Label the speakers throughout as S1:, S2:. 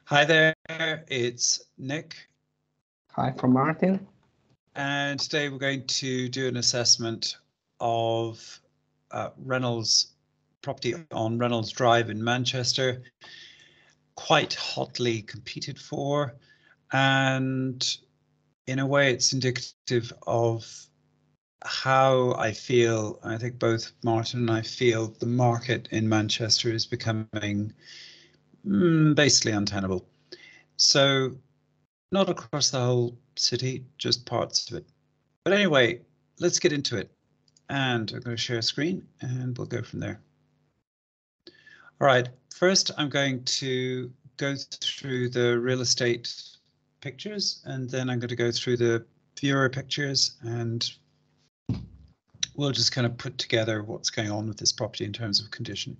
S1: Hi there, it's Nick.
S2: Hi from Martin.
S1: And today we're going to do an assessment of Reynolds property on Reynolds Drive in Manchester. Quite hotly competed for, and in a way it's indicative of how I feel. I think both Martin and I feel the market in Manchester is becoming basically untenable. So not across the whole city, just parts of it. But anyway, let's get into it. And I'm going to share a screen and we'll go from there. All right, first I'm going to go through the real estate pictures, and then I'm going to go through the viewer pictures, and we'll just kind of put together what's going on with this property in terms of condition.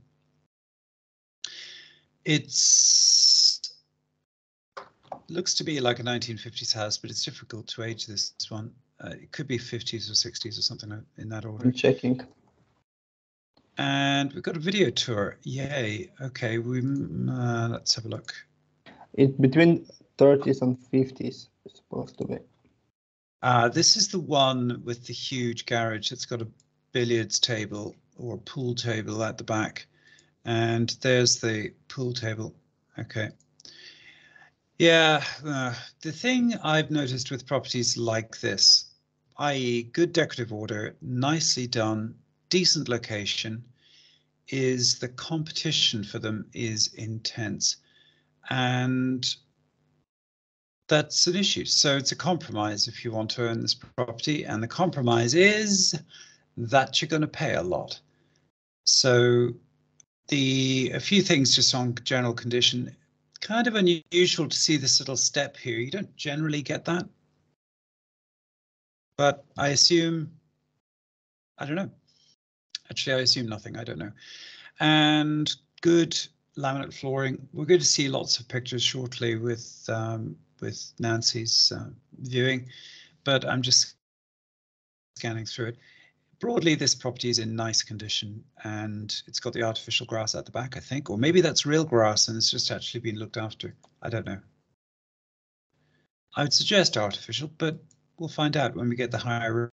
S1: Looks to be like a 1950s house, but it's difficult to age this one. It could be 50s or 60s or something in that order.
S2: I'm checking.
S1: And we've got a video tour. Yay. Okay, let's have a look.
S2: It's between 30s and 50s, it's supposed to be.
S1: This is the one with the huge garage. It's got a billiards table or pool table at the back. And there's the pool table. Okay. Yeah, the thing I've noticed with properties like this, i.e. good decorative order, nicely done, decent location, is the competition for them is intense. And that's an issue. So it's a compromise if you want to own this property. And the compromise is that you're going to pay a lot. So a few things just on general condition. Kind of unusual to see this little step here. You don't generally get that. But I assume, I don't know. Actually, I assume nothing. I don't know. And good laminate flooring. We're going to see lots of pictures shortly with Nancy's viewing, but I'm just scanning through it. Broadly, this property is in nice condition, and it's got the artificial grass at the back, I think, or maybe that's real grass and it's just actually been looked after. I don't know. I would suggest artificial, but we'll find out when we get the higher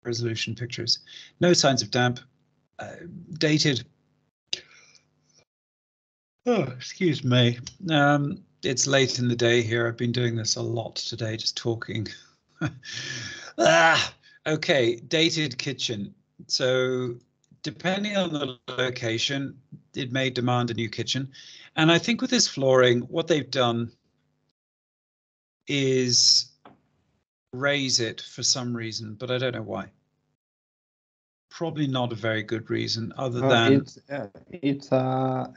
S1: resolution pictures. No signs of damp. Dated. Oh, excuse me. It's late in the day here. I've been doing this a lot today, just talking. Okay, dated kitchen. So depending on the location, it may demand a new kitchen. And I think with this flooring, what they've done is raise it for some reason, but I don't know why. Probably not a very good reason, other than
S2: it's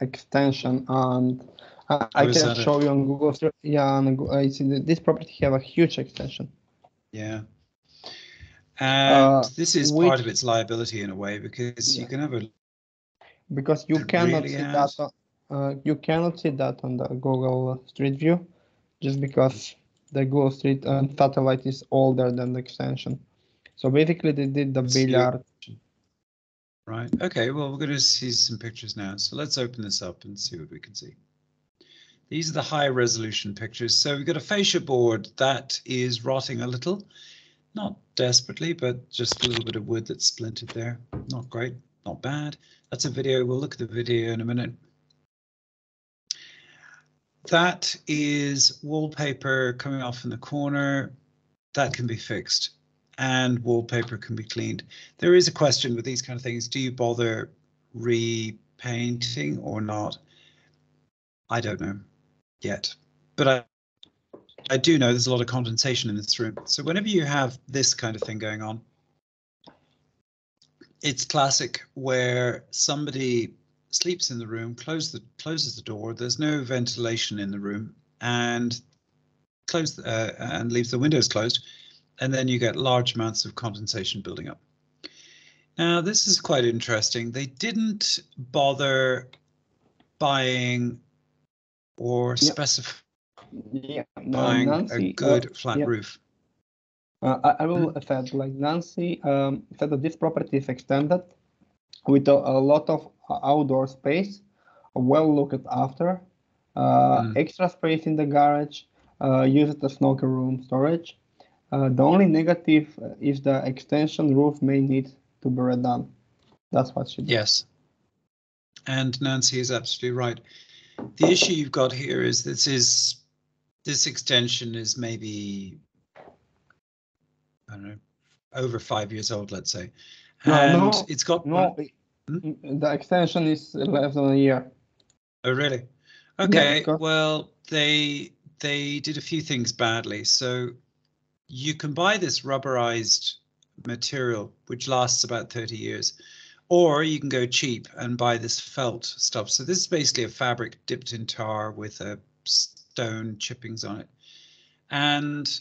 S2: extension, and I can show you on Google Street. Yeah, I see this property have a huge extension.
S1: Yeah, and this is part of its liability in a way, because you can have a.
S2: Because you cannot see that. You cannot see that on the Google Street View, just because the Google Street satellite is older than the extension. So basically, they did the billiard.
S1: Right. Okay. Well, we're going to see some pictures now. So let's open this up and see what we can see. These are the high resolution pictures. So we've got a fascia board that is rotting a little, not desperately, but just a little bit of wood that's splintered there. Not great, not bad. That's a video. We'll look at the video in a minute. That is wallpaper coming off in the corner. That can be fixed, and wallpaper can be cleaned. There is a question with these kind of things. Do you bother repainting or not? I don't know yet, but I do know there's a lot of condensation in this room. So whenever you have this kind of thing going on, it's classic where somebody sleeps in the room, closes the door, there's no ventilation in the room, and leaves the windows closed, and then you get large amounts of condensation building up. Now, this is quite interesting. They didn't bother buying or specifying a good flat roof.
S2: I will said, like Nancy said, that this property is extended with a lot of outdoor space, well looked after, Extra space in the garage, use it as snooker room storage. The only negative is the extension roof may need to be redone. That's what she did.
S1: Yes. And Nancy is absolutely right. The issue you've got here is this extension is maybe, I don't know, over 5 years old, let's say. And it's got
S2: the extension is less than a year.
S1: Oh, really? Okay, yeah, well, they did a few things badly. So you can buy this rubberized material, which lasts about 30 years, or you can go cheap and buy this felt stuff. So this is basically a fabric dipped in tar with a stone chippings on it. And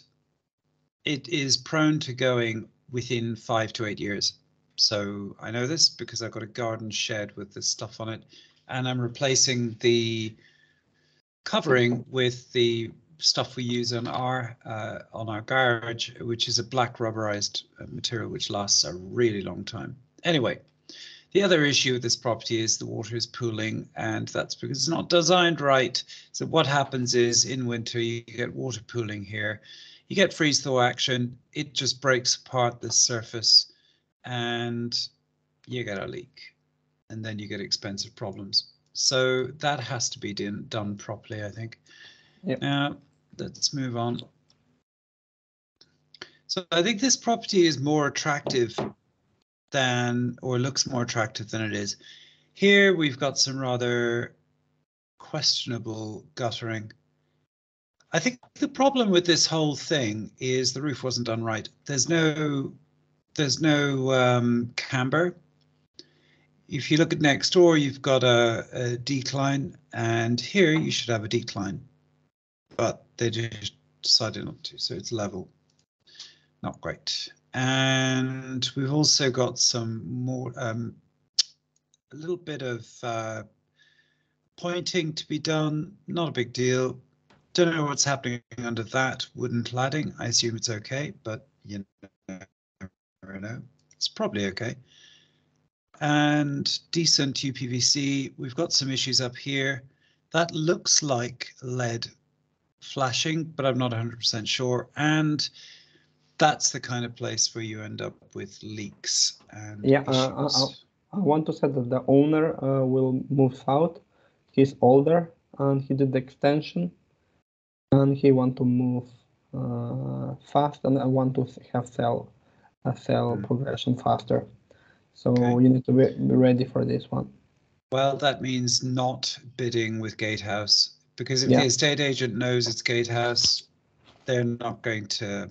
S1: it is prone to going within 5 to 8 years. So I know this because I've got a garden shed with this stuff on it, and I'm replacing the covering with the stuff we use on our garage, which is a black rubberized material which lasts a really long time. Anyway, the other issue with this property is the water is pooling, and that's because it's not designed right. So what happens is in winter you get water pooling here. You get freeze thaw action, it just breaks apart the surface and you get a leak, and then you get expensive problems. So that has to be done properly, I think.
S2: Yep.
S1: Now, let's move on. So I think this property is more attractive than, or looks more attractive than it is. Here we've got some rather questionable guttering. I think the problem with this whole thing is the roof wasn't done right. There's no camber. If you look at next door, you've got a decline, and here you should have a decline, but they just decided not to, so it's level. Not great. And we've also got some more, a little bit of pointing to be done. Not a big deal. Don't know what's happening under that wooden cladding. I assume it's okay, but you never know. It's probably okay. And decent UPVC. We've got some issues up here. That looks like lead flashing, but I'm not 100% sure. And that's the kind of place where you end up with leaks and issues.
S2: I want to say that the owner will move south. He's older and he did the extension, and he want to move fast, and I want to have cell progression faster. So okay. You need to be ready for this one.
S1: Well, that means not bidding with Gatehouse, because if the estate agent knows it's Gatehouse, they're not going to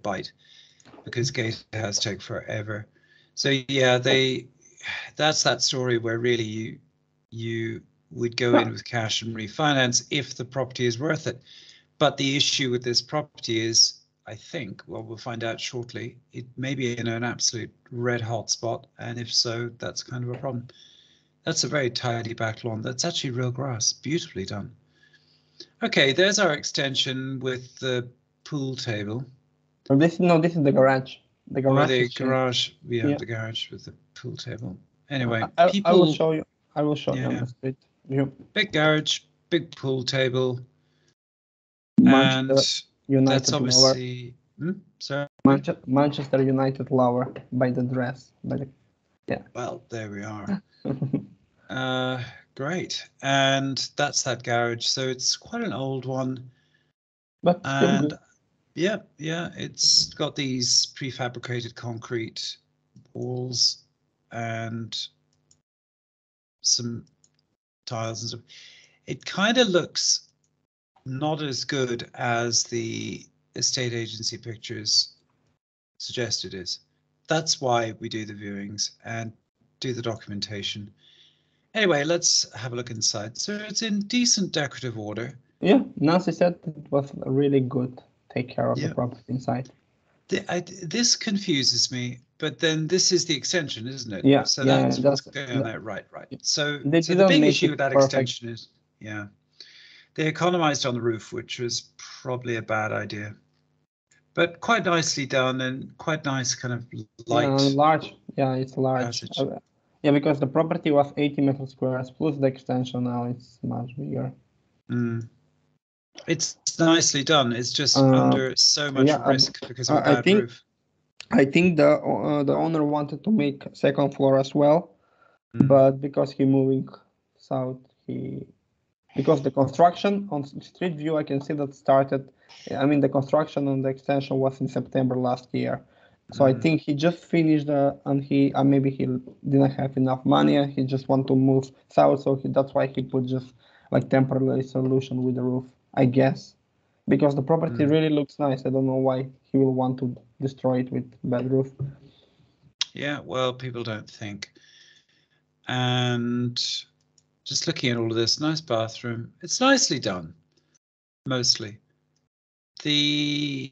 S1: bite, because Gatehouse take forever. So yeah, that's that story where really you would go in with cash and refinance if the property is worth it. But the issue with this property is, I think, well, we'll find out shortly, it may be in an absolute red hot spot, and if so, that's kind of a problem. That's a very tidy back lawn. That's actually real grass, beautifully done. Okay, there's our extension with the pool table.
S2: This is the garage. The garage.
S1: The garage. The garage with the pool table. Anyway,
S2: I will show you. I will show you on the street view.
S1: Big garage, big pool table,
S2: Manchester
S1: and that's obviously. Sorry.
S2: Manchester United lover by the dress.
S1: Well, there we are. Great, and that's that garage. So it's quite an old one,
S2: but still good.
S1: Yeah, it's got these prefabricated concrete walls and some tiles and stuff. It kind of looks not as good as the estate agency pictures suggest it is. That's why we do the viewings and do the documentation. Anyway, let's have a look inside. So it's in decent decorative order.
S2: Yeah, Nancy said it was really good. Take care of the property inside.
S1: This confuses me, but then this is the extension, isn't it?
S2: Yeah.
S1: So that's what's going on there. Right. So the big issue with that extension is, they economized on the roof, which was probably a bad idea. But quite nicely done and quite nice kind of light.
S2: Large. Yeah, it's large. Yeah, because the property was 80 meters squares plus the extension. Now it's much bigger.
S1: It's nicely done. It's just under so much risk because of a bad roof.
S2: I think the owner wanted to make second floor as well, but because he moving south, because the construction on Street View, I can see that started. I mean, the construction on the extension was in September last year. So I think he just finished and maybe he didn't have enough money and he just want to move south. So that's why he put just like temporary solution with the roof, I guess, because the property really looks nice. I don't know why he will want to destroy it with bad roof.
S1: Yeah, well, people don't think. And just looking at all of this, nice bathroom. It's nicely done, mostly. The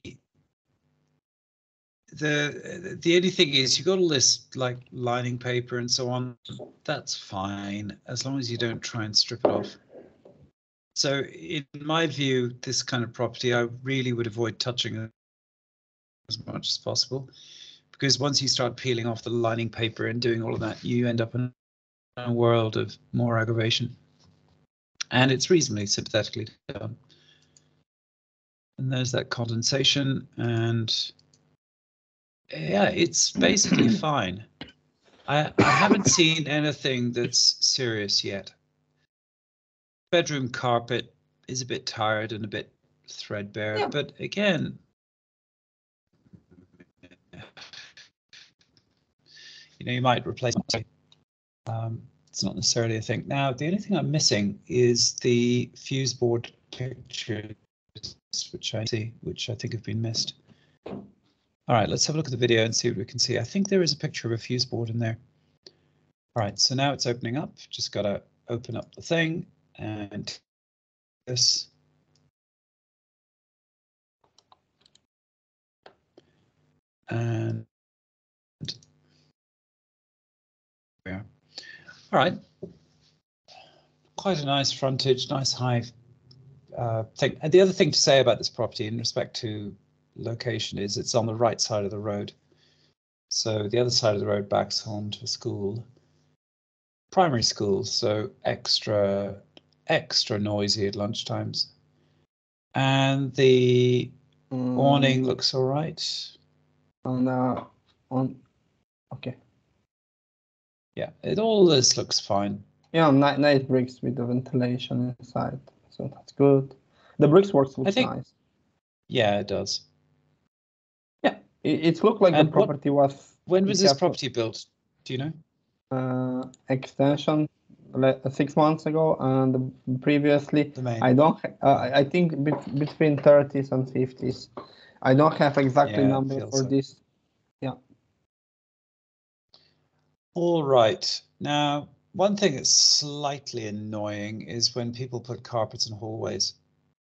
S1: only thing is you got all this like lining paper and so on. That's fine as long as you don't try and strip it off. So in my view, this kind of property, I really would avoid touching it as much as possible, because once you start peeling off the lining paper and doing all of that, you end up in a world of more aggravation. And it's reasonably sympathetically done. And there's that condensation, and yeah, it's basically fine. I haven't seen anything that's serious yet. Bedroom carpet is a bit tired and a bit threadbare, but again, you might replace it. It's not necessarily a thing. Now, the only thing I'm missing is the fuse board pictures, which I think have been missed. All right, let's have a look at the video and see what we can see. I think there is a picture of a fuse board in there. All right, so now it's opening up. Just got to open up the thing and this. And yeah. All right. Quite a nice frontage, nice high thing. And the other thing to say about this property in respect to location is it's on the right side of the road. So the other side of the road backs onto a school, primary school, so extra noisy at lunchtimes. And the awning looks all right.
S2: Okay.
S1: Yeah, all this looks fine.
S2: Yeah, nice bricks with the ventilation inside, so that's good. The bricks works looks nice.
S1: Yeah, it does.
S2: Yeah, it looked like the property was.
S1: When was this property built? Do you know?
S2: Extension 6 months ago, and previously I don't. I think between 30s and 50s. I don't have exactly number for this. Yeah.
S1: All right. Now, one thing that's slightly annoying is when people put carpets in hallways,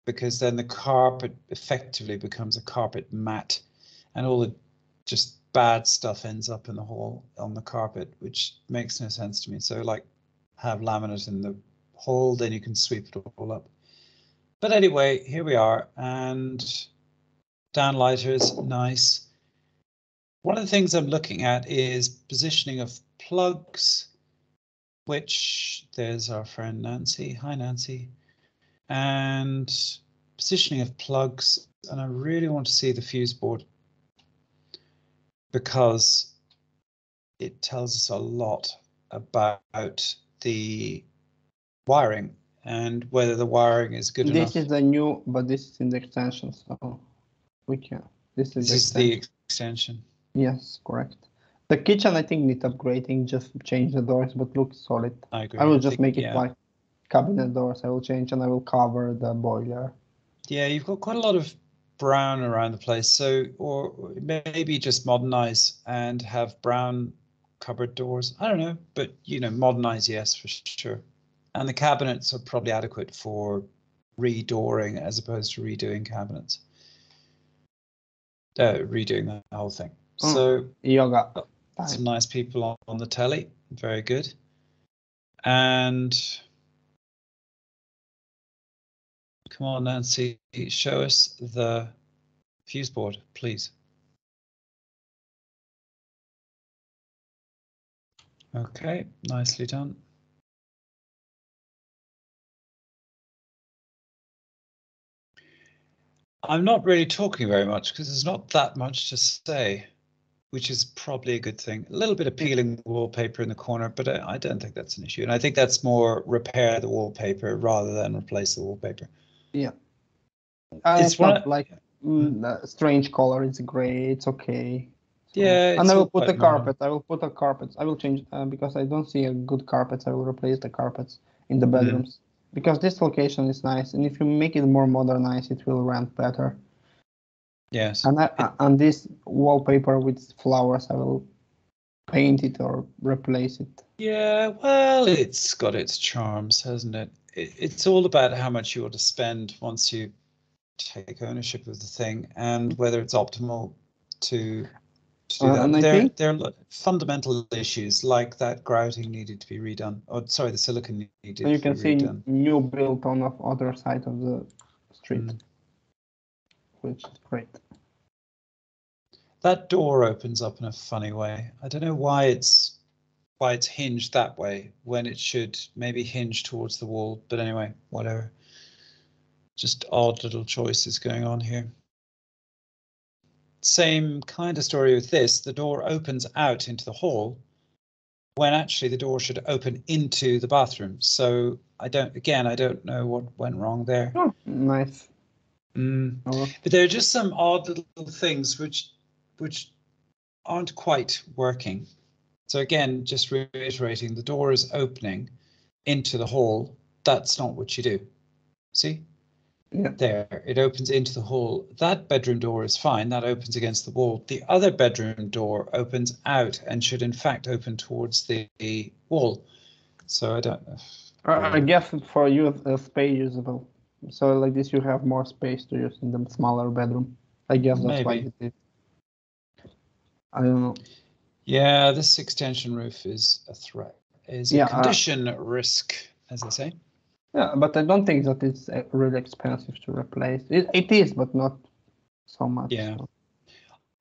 S1: because then the carpet effectively becomes a carpet mat, and all the just bad stuff ends up in the hall on the carpet, which makes no sense to me. So like have laminate in the hall, then you can sweep it all up. But anyway, here we are, and downlighters, nice. One of the things I'm looking at is positioning of plugs, which there's our friend Nancy. Hi, Nancy. And positioning of plugs, and I really want to see the fuse board because it tells us a lot about the wiring and whether the wiring is good enough.
S2: This is the new, but this is in the extension, so we can. This is
S1: the extension.
S2: Yes, correct. The kitchen, I think, needs upgrading. Just change the doors, but looks solid.
S1: I agree.
S2: I will just make it like cabinet doors. I will change and I will cover the boiler.
S1: Yeah, you've got quite a lot of brown around the place, so or maybe just modernize and have brown cupboard doors. I don't know, but modernize, yes, for sure. And the cabinets are probably adequate for redooring as opposed to redoing cabinets. Redoing the whole thing. So
S2: yoga.
S1: Some nice people on the telly. Very good. And come on, Nancy, show us the fuse board, please. Okay, nicely done. I'm not really talking very much because there's not that much to say, which is probably a good thing. A little bit of peeling wallpaper in the corner, but I don't think that's an issue. And I think that's more repair the wallpaper rather than replace the wallpaper.
S2: Yeah.
S1: It's
S2: not like strange color. It's gray. It's okay. So,
S1: yeah,
S2: and I will put a
S1: modern.
S2: carpet. I will put a carpet. I will change because I don't see a good carpets. I will replace the carpets in the bedrooms because this location is nice. And if you make it more modernized, it will rent better.
S1: Yes.
S2: And this wallpaper with flowers, I will paint it or replace it.
S1: Yeah, well, it's got its charms, hasn't it? It's all about how much you want to spend once you take ownership of the thing and whether it's optimal to do that.
S2: And
S1: there are fundamental issues like that grouting needed to be redone. Oh, sorry, the silicon needed to be redone.
S2: You can see new built on the other side of the street, which is great.
S1: That door opens up in a funny way. I don't know why it's hinged that way when it should maybe hinge towards the wall. But anyway, whatever. Just odd little choices going on here. Same kind of story with this. The door opens out into the hall when actually the door should open into the bathroom. So I don't know what went wrong there.
S2: Oh, nice.
S1: But there are just some odd little things which aren't quite working. So again, just reiterating, the door is opening into the hall. That's not what you do. See?
S2: Yeah.
S1: There, it opens into the hall. That bedroom door is fine. That opens against the wall. The other bedroom door opens out and should in fact open towards the wall. So I don't know.
S2: I guess for you, space usable. So like this, you have more space to use in the smaller bedroom. I guess that's why it is. I don't know.
S1: Yeah, this extension roof is a threat. Is a condition risk, as they say.
S2: Yeah, but I don't think that it's really expensive to replace. It is, but not so much.
S1: Yeah. So.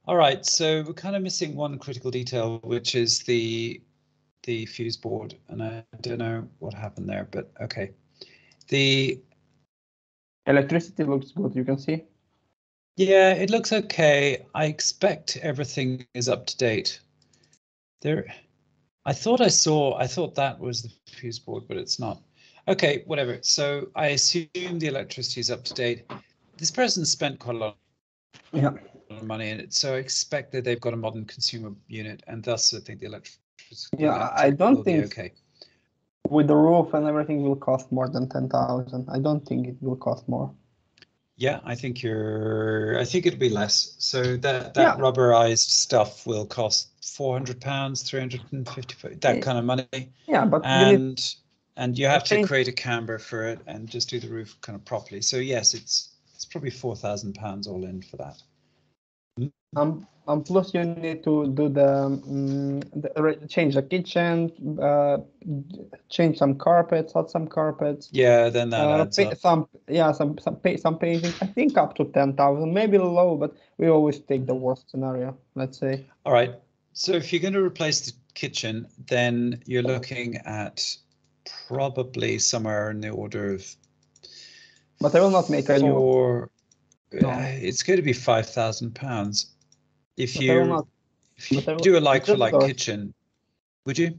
S1: All right, so we're kind of missing one critical detail, which is the fuse board, and I don't know what happened there, but okay. The
S2: electricity looks good, you can see.
S1: Yeah, it looks okay. I expect everything is up to date. I thought that was the fuse board, but it's not. Okay, whatever. So I assume the electricity is up to date. This person spent quite a lot of money in it, so I expect that they've got a modern consumer unit, and thus I think the electricity
S2: I don't think
S1: okay.
S2: With the roof and everything will cost more than 10,000. I don't think it will cost more.
S1: Yeah, I think it'll be less. So that rubberized stuff will cost £400, £350, that kind of money.
S2: Yeah, but
S1: and you have to create a camber for it and just do the roof kind of properly. So yes, it's probably £4,000 all in for that.
S2: Plus you need to do change the kitchen, change some carpets, add some carpets.
S1: Yeah, then that adds up.
S2: Some painting. I think up to 10,000, maybe low, but we always take the worst scenario. Let's say.
S1: All right. So if you're going to replace the kitchen, then you're looking at probably somewhere in the order of.
S2: But I will not make a new.
S1: It's going to be £5,000. If you do a like-for-like kitchen, would you?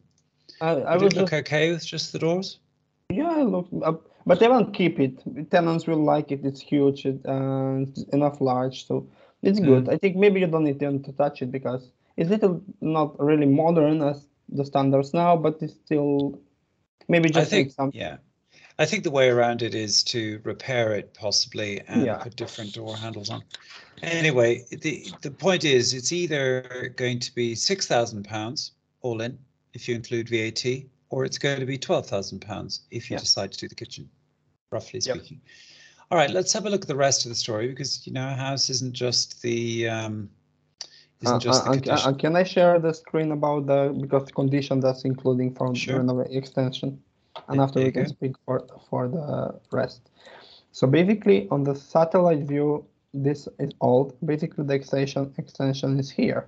S1: Would it look okay with just the doors?
S2: Yeah, look, but they won't keep it. Tenants will like it. It's huge and enough large, so it's good. I think maybe you don't need them to touch it because it's not really modern as the standards now, but it's still maybe just make some.
S1: Yeah. I think the way around it is to repair it possibly and put different door handles on. Anyway, the point is it's either going to be £6,000 all in if you include VAT, or it's going to be £12,000 if you decide to do the kitchen, roughly speaking. All right, let's have a look at the rest of the story because a house isn't just the condition.
S2: Can I share the screen about because the condition that's including from renovation extension? And after we can speak for the rest. So basically on the satellite view, this is old. Basically the extension is here.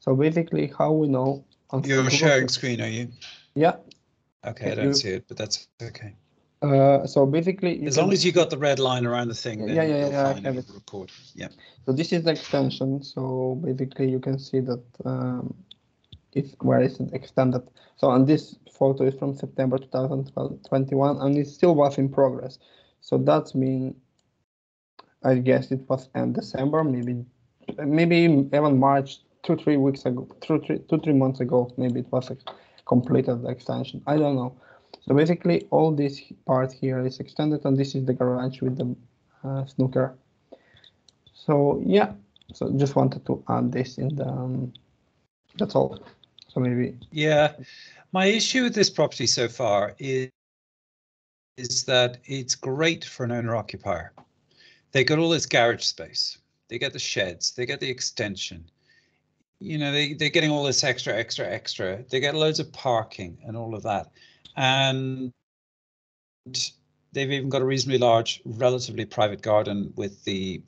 S2: So basically how we know
S1: You're sharing screen, are you?
S2: Yeah.
S1: Okay, I don't see it, but that's okay.
S2: So basically,
S1: as long as you got the red line around the thing, then you'll find
S2: I have
S1: it. Record. Yeah.
S2: So this is the extension. So basically, you can see that it's where it's extended. So and this photo is from September 2021, and it still was in progress. So that's mean, I guess it was in December, maybe even March, 2-3 weeks ago, 2-3 months ago, maybe it was completed the extension. I don't know. So basically, all this part here is extended, and this is the garage with the snooker. So yeah, so just wanted to add this in the. That's all. So maybe.
S1: Yeah, my issue with this property so far is that it's great for an owner-occupier. They got all this garage space. They get the sheds. They get the extension. You know, they're getting all this extra. They get loads of parking and all of that. And they've even got a reasonably large, relatively private garden with the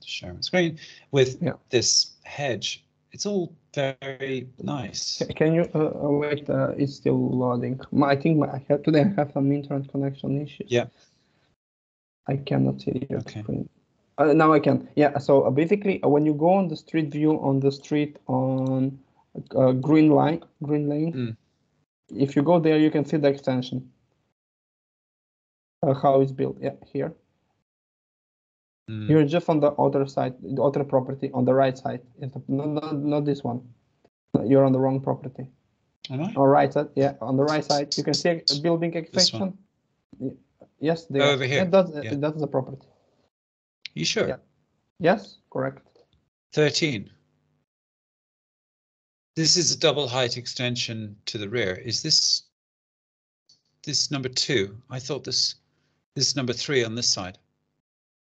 S1: share my screen with this hedge. It's all very nice.
S2: Can you wait? It's still loading. I think today I have some internet connection issues.
S1: Yeah.
S2: I cannot see your
S1: okay.
S2: screen. Now I can. Yeah. So basically, when you go on the street view on the street on green lane, if you go there, you can see the extension. How it's built. Yeah, here. You're just on the other side, the other property on the right side. Not this one. You're on the wrong property.
S1: Am I?
S2: On right side, yeah, on the right side, you can see a building extension. Yes, there.
S1: Over here.
S2: Yeah, that's the property.
S1: You sure?
S2: Yeah. Yes, correct.
S1: 13. This is a double height extension to the rear. Is this number 2? I thought this is number 3 on this side.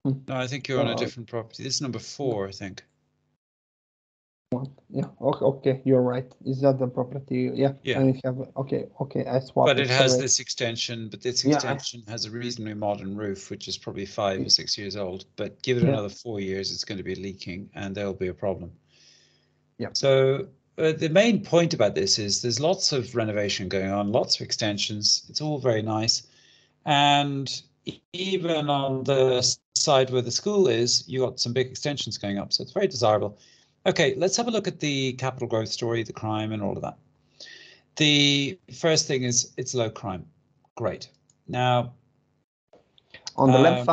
S1: No, I think you're on a different property. This is number 4, I think.
S2: Yeah. Okay. You're right. Is that the property? Yeah.
S1: Yeah.
S2: And it have okay. I swapped.
S1: But it has this extension. But this extension has a reasonably modern roof, which is probably 5 or 6 years old. But give it another 4 years, it's going to be leaking, and there'll be a problem.
S2: Yeah.
S1: So the main point about this is there's lots of renovation going on, lots of extensions. It's all very nice, and even on the side where the school is, you got some big extensions going up. So it's very desirable. Okay, let's have a look at the capital growth story, the crime, and all of that. The first thing is it's low crime. Great. Now,
S2: on the left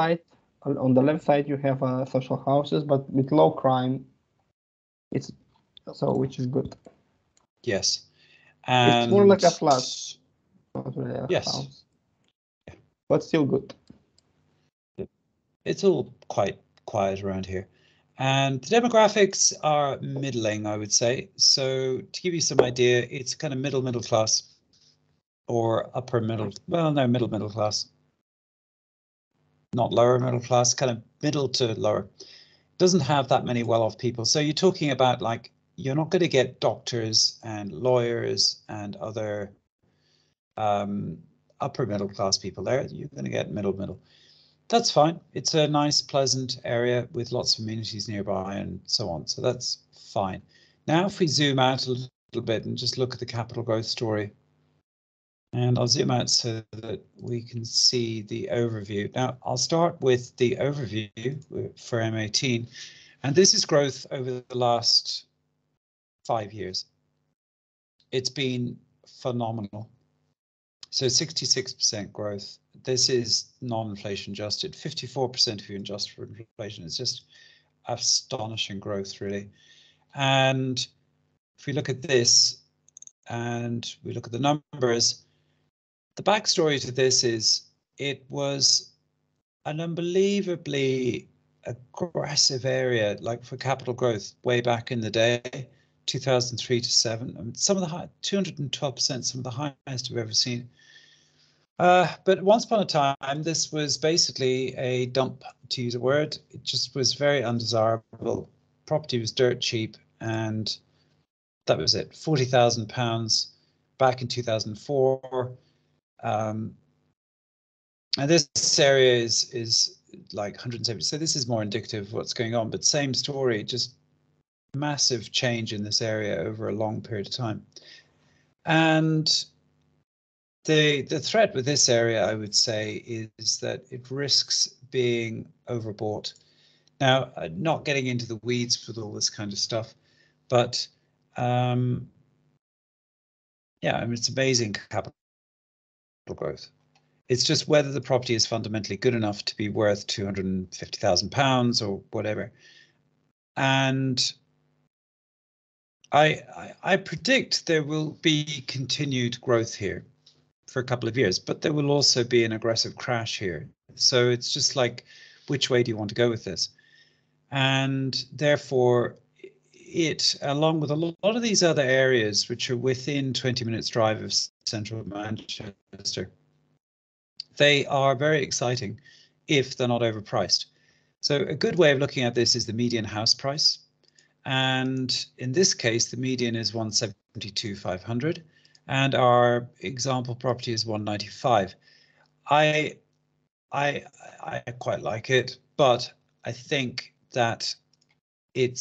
S2: side, you have social houses, but with low crime, it's so which is good.
S1: Yes, and
S2: it's more like a flat, not really a house, but still good.
S1: It's all quite quiet around here. And the demographics are middling, I would say. So to give you some idea, it's kind of middle class or upper middle. Well, no, middle class. Not lower middle class, kind of middle to lower. Doesn't have that many well-off people. So you're talking about like, you're not going to get doctors and lawyers and other upper middle class people there. You're going to get middle. That's fine. It's a nice, pleasant area with lots of amenities nearby and so on. So that's fine. Now, if we zoom out a little bit and just look at the capital growth story, and I'll zoom out so that we can see the overview. Now, I'll start with the overview for M18, and this is growth over the last 5 years. It's been phenomenal. So 66% growth. This is non-inflation adjusted. 54% if you adjust for inflation. It's just astonishing growth, really. And if we look at this and we look at the numbers, the backstory to this is it was an unbelievably aggressive area, like for capital growth way back in the day, 2003 to 7. I mean, some of the high, 212%, some of the highest we've ever seen. But once upon a time, this was basically a dump, to use a word. It just was very undesirable. Property was dirt cheap, and that was it. £40,000 back in 2004. And this area is like 170. So this is more indicative of what's going on. But same story, just massive change in this area over a long period of time. And the threat with this area, I would say, is that it risks being overbought. Now, not getting into the weeds with all this kind of stuff, but yeah, I mean, it's amazing capital growth. It's just whether the property is fundamentally good enough to be worth £250,000 or whatever. And I predict there will be continued growth here for a couple of years, but there will also be an aggressive crash here. So it's just like, which way do you want to go with this? And therefore, it, along with a lot of these other areas which are within 20 minutes drive of central Manchester, they are very exciting if they're not overpriced. So a good way of looking at this is the median house price. And in this case, the median is 172,500 and our example property is 195. I quite like it, but I think that it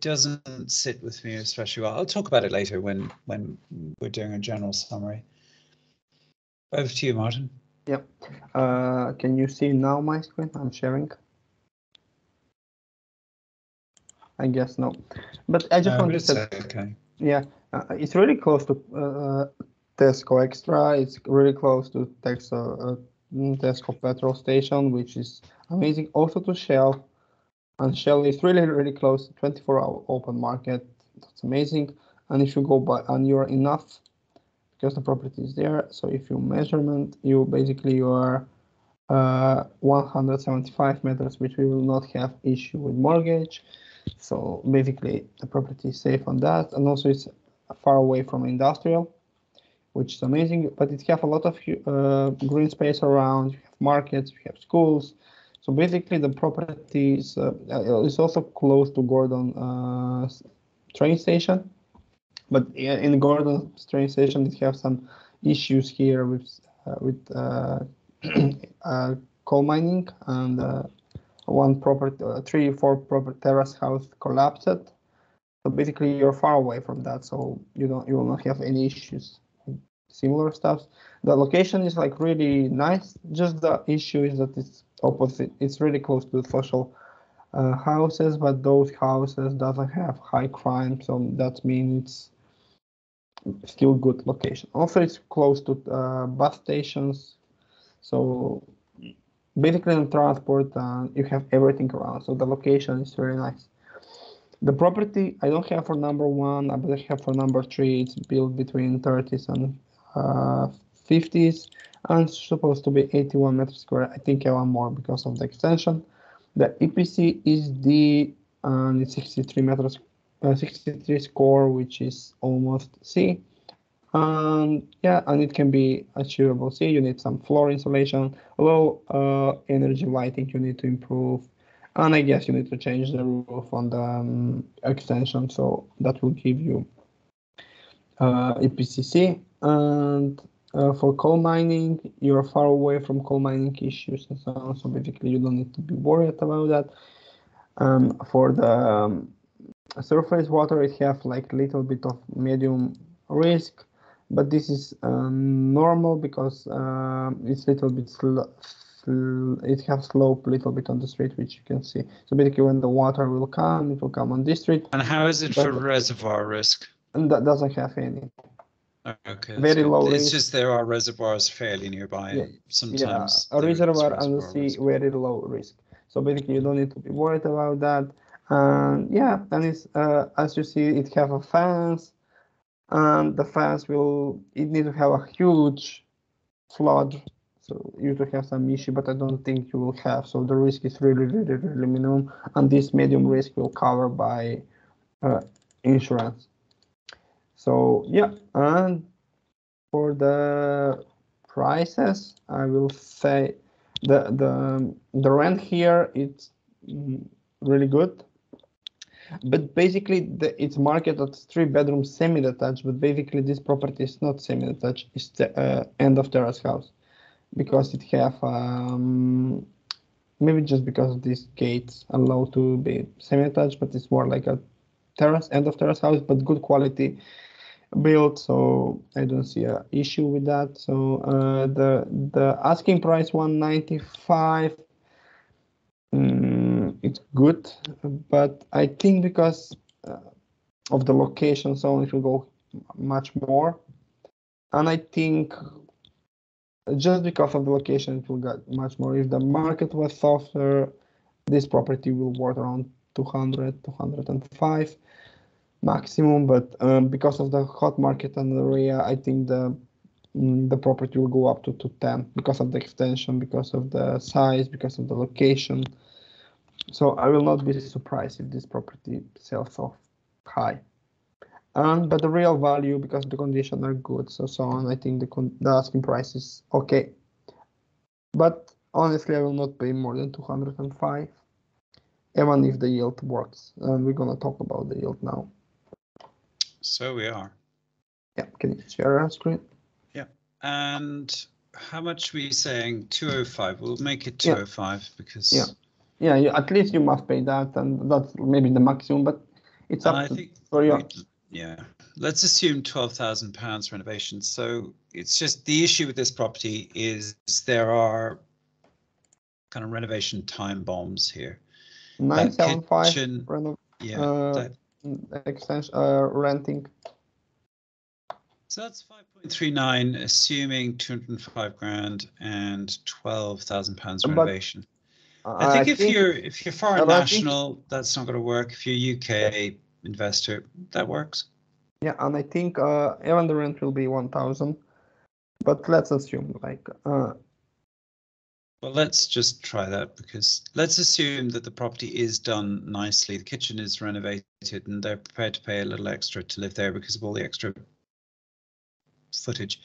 S1: doesn't sit with me especially well. I'll talk about it later when we're doing a general summary. Over to you, Martin.
S2: Yep. Can you see now my screen? I'm sharing. I guess no, but I just want to say,
S1: okay.
S2: Yeah, it's really close to Tesco Extra. It's really close to Tesco petrol station, which is amazing. Also to Shell, and Shell is really close to 24-hour open market. That's amazing. And if you go by, and you're enough, because the property is there. So if you measurement, you are 175 meters, which we will not have issue with mortgage. So basically the property is safe on that, and also it's far away from industrial, which is amazing, but it have a lot of green space around. You have markets, you have schools. So basically the property is also close to Gordon train station, but in Gordon train station it have some issues here with coal mining, and one property, 3-4 property terrace house collapsed. So basically you're far away from that, so you will not have any issues with similar stuff. The location is like really nice, just the issue is that it's opposite. It's really close to the social houses, but those houses doesn't have high crime, so that means it's still good location. Also it's close to bus stations, so basically in transport, you have everything around, so the location is very nice. The property I don't have for number 1, but I have for number 3. It's built between 30s and 50s, and it's supposed to be 81 meters square. I think I want more because of the extension. The EPC is D, and it's 63 score, which is almost C. Yeah, and it can be achievable. See, you need some floor insulation, low energy lighting you need to improve, and I guess you need to change the roof on the extension, so that will give you EPCC. And for coal mining, you're far away from coal mining issues and so on, so basically you don't need to be worried about that. For the surface water, it have like little bit of medium risk, but this is normal because it's little bit it has slope little bit on the street, which you can see. So basically when the water will come, it will come on this street.
S1: And how is it for reservoir risk?
S2: And that doesn't have any.
S1: Okay,
S2: very low risk.
S1: It's just there are reservoirs fairly nearby. Yeah, sometimes
S2: a reservoir and the sea, very low risk. So basically you don't need to be worried about that. And yeah, and it's as you see, it have a fence, and the fence it need to have a huge flood, so you to have some issue, but I don't think you will have. So the risk is really minimum, and this medium risk will cover by insurance. So yeah, and for the prices, I will say the rent here it's really good. But basically, it's marketed as 3-bedroom semi-detached. But basically, this property is not semi-detached. It's the end of terrace house, because it have maybe just because these gates allow to be semi-attached, but it's more like a terrace, end of terrace house, but good quality build, so I don't see an issue with that. So the asking price 195, it's good, but I think because of the location, so it will go much more, and I think just because of the location it will get much more. If the market was softer, this property will worth around 200, 205 maximum, but because of the hot market and the area, I think the property will go up to 210 because of the extension, because of the size, because of the location. So I will not be surprised if this property sells off high. But the real value, because the conditions are good, so on, I think the asking price is okay. But honestly, I will not pay more than 205, even if the yield works. And we're gonna talk about the yield now.
S1: So we are.
S2: Yeah, can you share our screen?
S1: Yeah, and how much were you saying? 205. We'll make it 205 because.
S2: Yeah, at least you must pay that, and that's maybe the maximum, but it's up to for you.
S1: Yeah, let's assume £12,000 renovation. So it's just the issue with this property is there are kind of renovation time bombs here.
S2: 975 extension renting.
S1: So that's 5.39, assuming 205 grand and £12,000 renovation. I think if you're foreign national, that's not going to work. If you're UK investor, that works.
S2: Yeah, and I think even the rent will be 1,000, but let's assume like.
S1: Well, let's just try that, because let's assume that the property is done nicely. The kitchen is renovated and they're prepared to pay a little extra to live there because of all the extra footage.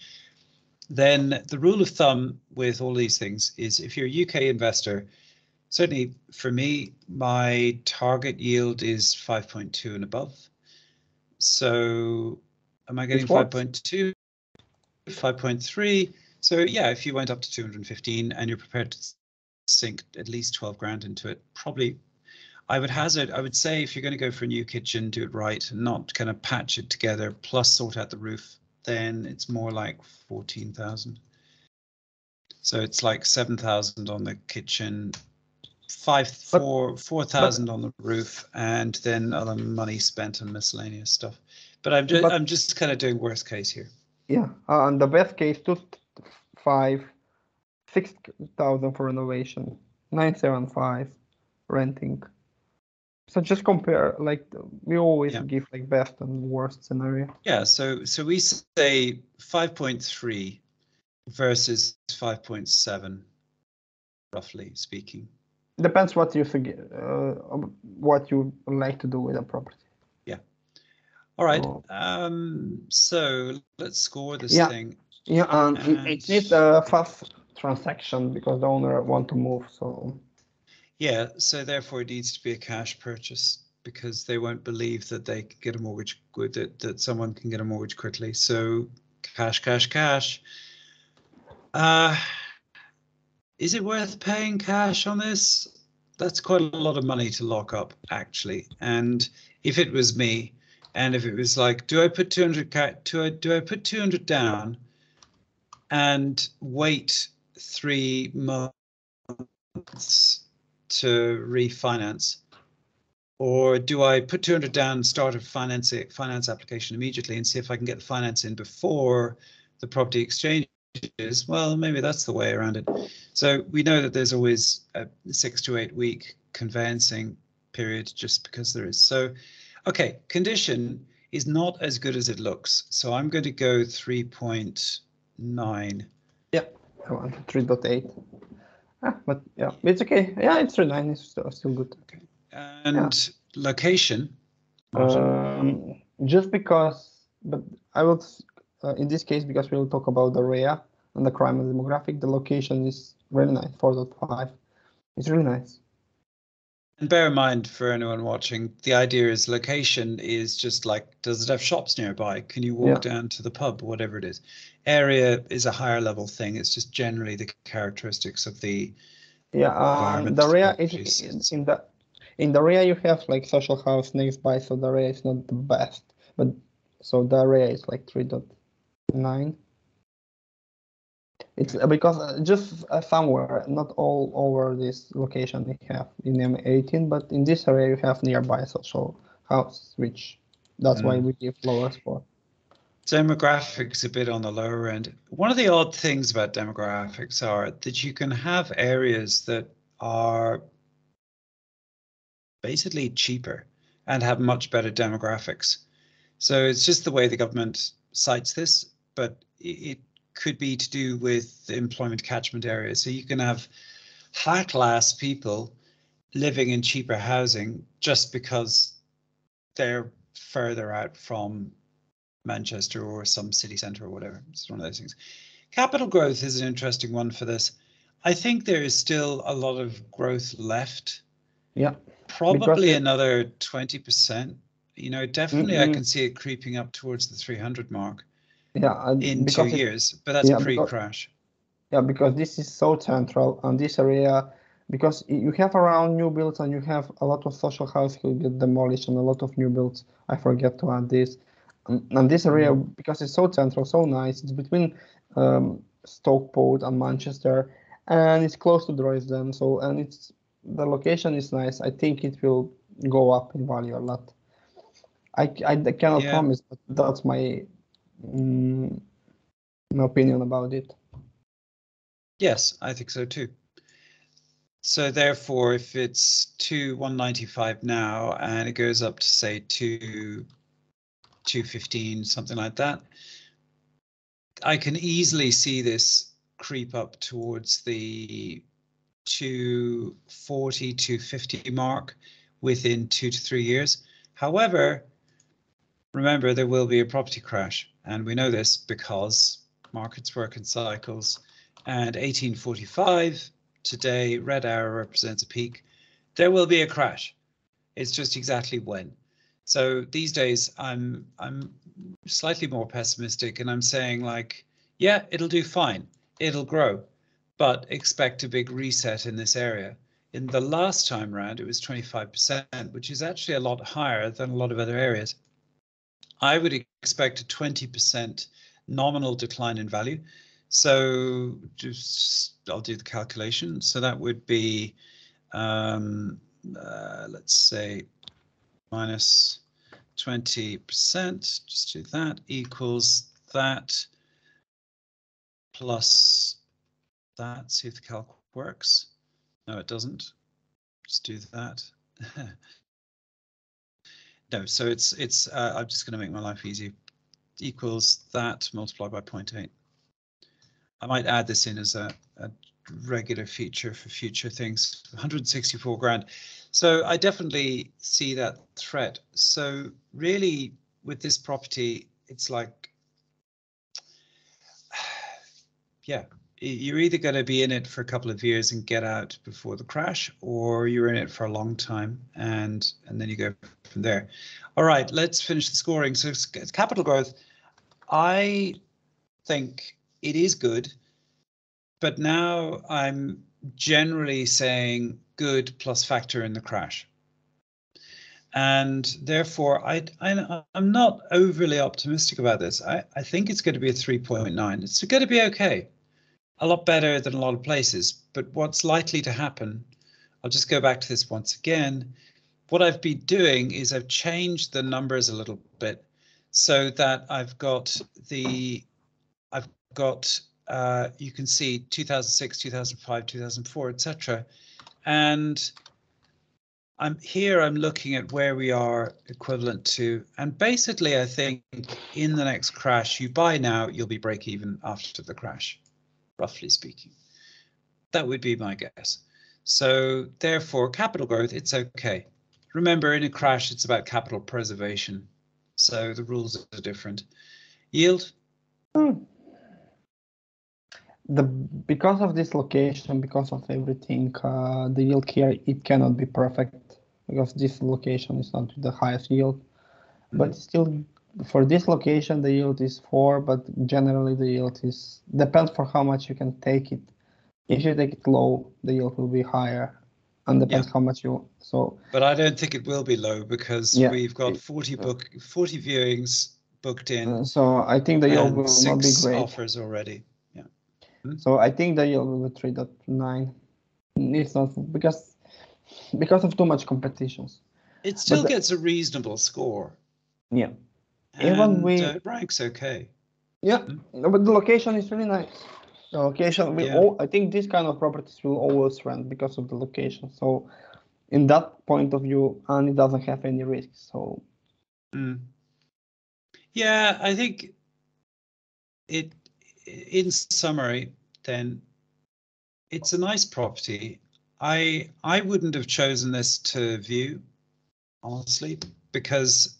S1: Then the rule of thumb with all these things is if you're a UK investor, certainly for me, my target yield is 5.2 and above. So am I getting 5.2, 5.3? So yeah, if you went up to 215 and you're prepared to sink at least 12 grand into it, probably I would say if you're going to go for a new kitchen, do it right and not kind of patch it together plus sort out the roof, then it's more like 14,000. So it's like 7,000 on the kitchen, 4,000 on the roof, and then other money spent on miscellaneous stuff. But I'm just kind of doing worst case here.
S2: Yeah, and the best case 6,000 for renovation, 975 renting. So just compare, like we always give like best and worst scenario.
S1: Yeah, so we say 5.3 versus 5.7, roughly speaking.
S2: Depends what you what you like to do with a property.
S1: Yeah. All right. So let's score this thing.
S2: Yeah, and it needs a fast transaction because the owner want to move. So.
S1: Yeah, so therefore it needs to be a cash purchase because they won't believe that they can get a mortgage, that someone can get a mortgage quickly. So cash. Is it worth paying cash on this? That's quite a lot of money to lock up, actually. And if it was me, and if it was like, do I put 200 down and wait 3 months to refinance, or do I put 200 down, start a finance application immediately and see if I can get the finance in before the property exchanges? Well, maybe that's the way around it. So we know that there's always a 6 to 8 week conveyancing period just because there is. So, okay, condition is not as good as it looks. So I'm going to go 3.9.
S2: Yeah, I want 3.8. But yeah, it's okay. Yeah, it's 3.9. It's still good.
S1: Okay. And location?
S2: Just because, but I will, in this case, because we'll talk about the area and the crime and demographic, the location is really nice, 4.5. It's really nice.
S1: And bear in mind, for anyone watching, the idea is location is just like, does it have shops nearby? Can you walk down to the pub, whatever it is? Area is a higher level thing. It's just generally the characteristics of the
S2: Yeah, the area is in the area you have like social house next by, so the area is not the best. But so the area is like 3.9. It's because just somewhere, not all over this location we have in M18, but in this area you have nearby social house, which that's why we give lower score.
S1: Demographics a bit on the lower end. One of the odd things about demographics are that you can have areas that are basically cheaper and have much better demographics. So it's just the way the government cites this, but it could be to do with the employment catchment areas. So you can have high-class people living in cheaper housing just because they're further out from Manchester or some city centre or whatever. It's one of those things. Capital growth is an interesting one for this. I think there is still a lot of growth left.
S2: Yeah.
S1: Probably another 20%. You know, definitely I can see it creeping up towards the 300 mark.
S2: Yeah,
S1: in 2 years, but that's pre-crash.
S2: Yeah, because this is so central and this area, because you have around new builds and you have a lot of social housing will get demolished and a lot of new builds. I forget to add this. And this area, because it's so central, so nice, it's between Stockport and Manchester, and it's close to Dresden. So, and it's the location is nice. I think it will go up in value a lot. I cannot promise, but that's my opinion about it.
S1: Yes, I think so too. So therefore, if it's 195 now and it goes up to say 215, something like that, I can easily see this creep up towards the 240, 250 mark within 2 to 3 years. However, remember there will be a property crash, and we know this because markets work in cycles. And 1845 today, red arrow represents a peak. There will be a crash. It's just exactly when. So these days I'm slightly more pessimistic, and I'm saying like, yeah, it'll do fine. It'll grow, but expect a big reset in this area. In the last time round, it was 25%, which is actually a lot higher than a lot of other areas. I would expect a 20% nominal decline in value. So just I'll do the calculation. So that would be, let's say, minus 20%. Just do that equals that plus that. See if the calc works. No, it doesn't. Just do that. No, so it's I'm just going to make my life easy. Equals that multiplied by 0.8. I might add this in as a regular feature for future things. 164 grand. So I definitely see that threat. So really with this property, it's like, yeah, you're either going to be in it for a couple of years and get out before the crash, or you're in it for a long time and then you go from there. All right, let's finish the scoring. So it's capital growth. I think it is good, but now I'm generally saying good plus factor in the crash. And therefore, I'm not overly optimistic about this. I think it's going to be a 3.9. It's going to be okay. A lot better than a lot of places. But what's likely to happen, I'll just go back to this once again. What I've been doing is I've changed the numbers a little bit so that I've got you can see 2006, 2005, 2004, etc. And I'm looking at where we are equivalent to, and basically I think in the next crash, you buy now, you'll be break even after the crash, roughly speaking. That would be my guess. So therefore, capital growth, it's okay. Remember, in a crash, it's about capital preservation. So the rules are different. Yield?
S2: Because of this location, because of everything, the yield here, it cannot be perfect because this location is not the highest yield. But still, for this location, the yield is 4, but generally the yield is, depends for how much you can take it. If you take it low, the yield will be higher, and depends how much you. So.
S1: But I don't think it will be low because we've got 40 viewings booked in.
S2: So I think the yield will not be great.
S1: Offers already. Yeah.
S2: So I think the yield will trade at 9. It's not because of too much competitions.
S1: It still gets a reasonable score.
S2: Yeah.
S1: And it ranks okay.
S2: Yeah, but the location is really nice. The location will I think this kind of properties will always rank because of the location. So in that point of view, and it doesn't have any risks. So
S1: yeah, I think it, in summary, then it's a nice property. I wouldn't have chosen this to view, honestly, because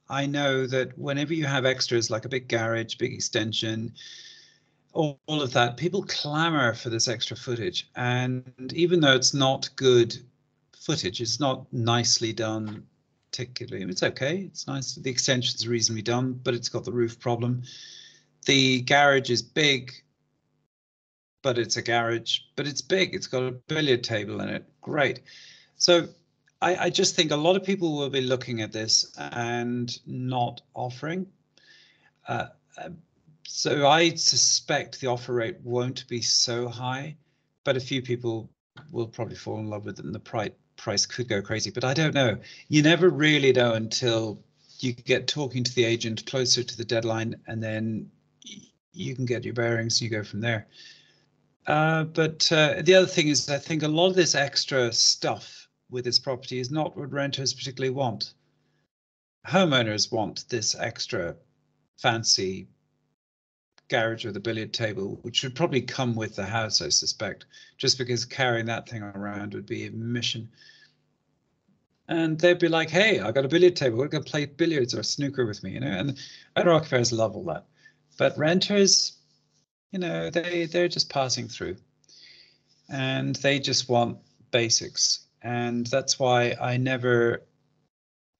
S1: I know that whenever you have extras like a big garage, big extension, all of that, people clamor for this extra footage. And even though it's not good footage, it's not nicely done particularly. It's okay, it's nice. The extension's reasonably done, but it's got the roof problem. The garage is big, but it's a garage, but it's big. It's got a billiard table in it. Great. So I just think a lot of people will be looking at this and not offering. So I suspect the offer rate won't be so high, but a few people will probably fall in love with it and the price could go crazy. But I don't know. You never really know until you get talking to the agent closer to the deadline, and then you can get your bearings, you go from there. But the other thing is, I think a lot of this extra stuff with this property is not what renters particularly want. Homeowners want this extra fancy garage with a billiard table, which should probably come with the house, I suspect, just because carrying that thing around would be a mission. And they'd be like, hey, I got a billiard table, we're going to play billiards or snooker with me, you know, and owner occupiers love all that. But renters, you know, they're just passing through and they just want basics. And that's why I'm never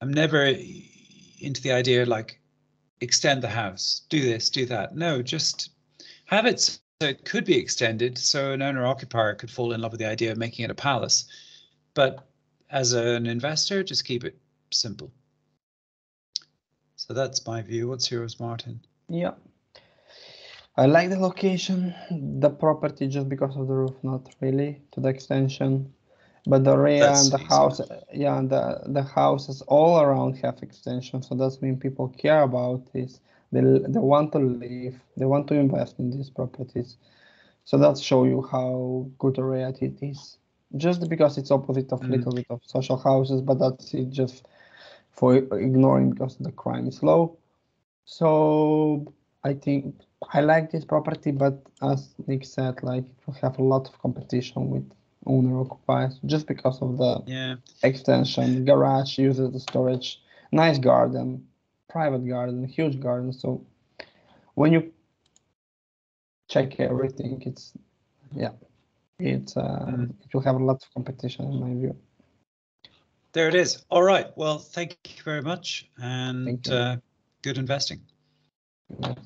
S1: into the idea like extend the house, do this, do that. No, just have it so it could be extended, so an owner occupier could fall in love with the idea of making it a palace. But as an investor, just keep it simple. So that's my view. What's yours, Martin?
S2: Yeah, I like the location, the property just because of the roof, not really to the extension, but the area and the house, and the houses all around have extension. So that's mean people care about this. They want to live, they want to invest in these properties. So that show you how good a area it is. Just because it's opposite of little bit of social houses, but that's it just for ignoring because the crime is low. So I think I like this property, but as Nick said, like it will have a lot of competition with owner occupiers just because of the extension, garage, uses the storage, nice garden, private garden, huge garden. So when you check everything, it will have a lot of competition in my view.
S1: There it is. All right. Well, thank you very much, and good investing.
S2: Yes.